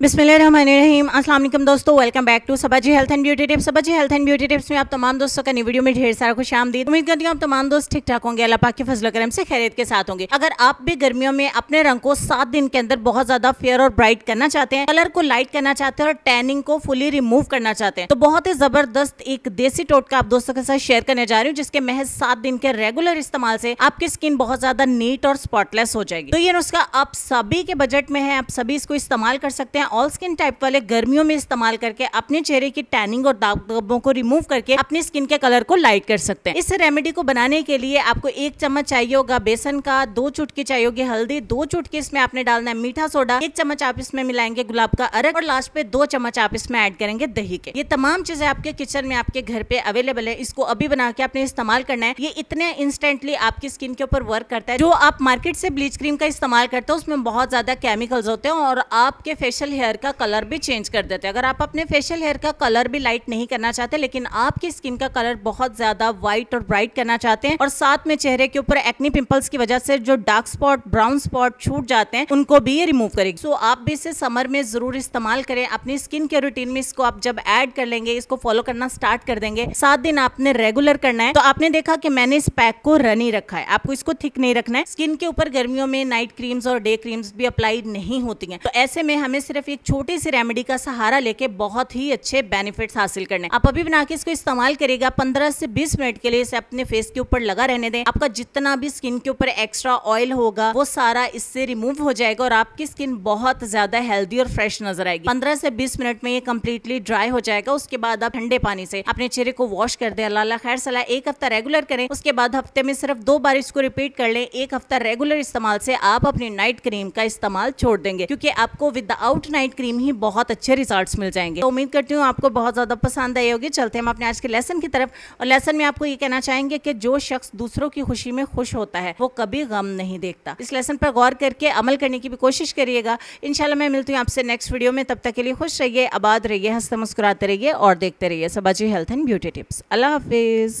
बिस्मिल्लाहिर्रहमानिर्रहीम। अस्सलाम वालेकुम दोस्तों, welcome back to Sabaji health and beauty tips. Sabaji health and beauty tips में आप तमाम दोस्तों का नई वीडियो में ढेर सारा खुशामदीद। उम्मीद करती हूँ आप तमाम दोस्त ठीक ठाक होंगे, अल्लाह पाक के फजल करम से खैरियत के साथ होंगे। अगर आप भी गर्मियों में अपने रंग को 7 दिन के अंदर बहुत ज्यादा फेयर और ब्राइट करना चाहते हैं, कलर को लाइट करना चाहते हैं और टैनिंग को फुली रिमूव करना चाहते हैं, तो बहुत ही जबरदस्त एक देसी टोटका आप दोस्तों के साथ शेयर करने जा रही हूँ, जिसके महज 7 दिन के रेगुलर इस्तेमाल से आपकी स्किन बहुत ज्यादा नीट और स्पॉटलेस हो जाएगी। तो ये नुस्खा आप सभी के बजट में है, आप सभी इसको इस्तेमाल कर सकते हैं। ऑल स्किन टाइप वाले गर्मियों में इस्तेमाल करके अपने चेहरे की टैनिंग और दाग धब्बों को रिमूव करके अपनी स्किन के कलर को लाइट कर सकते हैं। इस रेमेडी को बनाने के लिए आपको 1 चम्मच चाहिए होगा बेसन का, 2 चुटकी चाहिए होगी हल्दी, 2 चुटकी इसमें आपने डालना है मीठा सोडा, 1 चम्मच आप इसमें मिलाएंगे गुलाब का अरक और लास्ट पे 2 चम्मच आप इसमें ऐड करेंगे दही के। ये तमाम चीजें आपके किचन में आपके घर पे अवेलेबल है, इसको अभी बना के आपने इस्तेमाल करना है। ये इतने इंस्टेंटली आपकी स्किन के ऊपर वर्क करता है। जो आप मार्केट से ब्लीच क्रीम का इस्तेमाल करते हो उसमें बहुत ज्यादा केमिकल्स होते हैं और आपके फेशियल हेयर का कलर भी चेंज कर देते हैं। अगर आप अपने फेशियल हेयर का कलर भी लाइट नहीं करना चाहते, लेकिन आपकी स्किन का कलर बहुत ज्यादा व्हाइट और ब्राइट करना चाहते हैं और साथ में चेहरे के ऊपर एक्ने पिंपल्स की वजह से जो डार्क स्पॉट, ब्राउन स्पॉट छूट जाते हैं, उनको भी ये रिमूव करेगी। सो आप भी इसे समर में जरूर इस्तेमाल करें। अपनी स्किन के रूटीन में इसको आप जब ऐड कर लेंगे, इसको फॉलो करना स्टार्ट कर देंगे, 7 दिन आपने रेगुलर करना है। तो आपने देखा कि मैंने इस पैक को रन ही रखा है, आपको इसको थिक नहीं रखना है। स्किन के ऊपर गर्मियों में नाइट क्रीम्स और डे क्रीम्स भी अप्लाई नहीं होती हैं, तो ऐसे में हमें सिर्फ एक छोटी सी रेमेडी का सहारा लेके बहुत ही अच्छे बेनिफिट्स हासिल करने। आप अभी बना के इसको इस्तेमाल करेगा, 15 से 20 मिनट के लिए इसे अपने फेस के ऊपर लगा रहने दें। आपका जितना भी स्किन के ऊपर एक्स्ट्रा ऑयल होगा वो सारा इससे रिमूव हो जाएगा और आपकी स्किन बहुत ज्यादा हेल्दी और फ्रेश नजर आएगी। 15 से 20 मिनट में ये कंप्लीटली ड्राई हो जाएगा। उसके बाद आप ठंडे पानी से अपने चेहरे को वॉश कर दे। अल्लाह खैर सलाह, 1 हफ्ता रेगुलर करें। उसके बाद हफ्ते में सिर्फ 2 बार इसको रिपीट कर लें। 1 हफ्ता रेगुलर इस्तेमाल से आप अपनी नाइट क्रीम का इस्तेमाल छोड़ देंगे, क्योंकि आपको विदाउट नाइट क्रीम ही बहुत अच्छे रिजल्ट्स मिल जाएंगे। तो उम्मीद करती हूँ आपको बहुत ज्यादा पसंद आई होगी। चलते हैं हम अपने आज के लेसन की तरफ, और लेसन में आपको ये कहना चाहेंगे कि जो शख्स दूसरों की खुशी में खुश होता है वो कभी गम नहीं देखता। इस लेसन पर गौर करके अमल करने की भी कोशिश करिएगा। इंशाल्लाह मैं मिलती हूँ आपसे नेक्स्ट वीडियो में। तब तक के लिए खुश रहिए, आबाद रहिए, हंसते मुस्कुराते रहिए और देखते रहिए Sabaji health and beauty tips. अल्लाह हाफिज।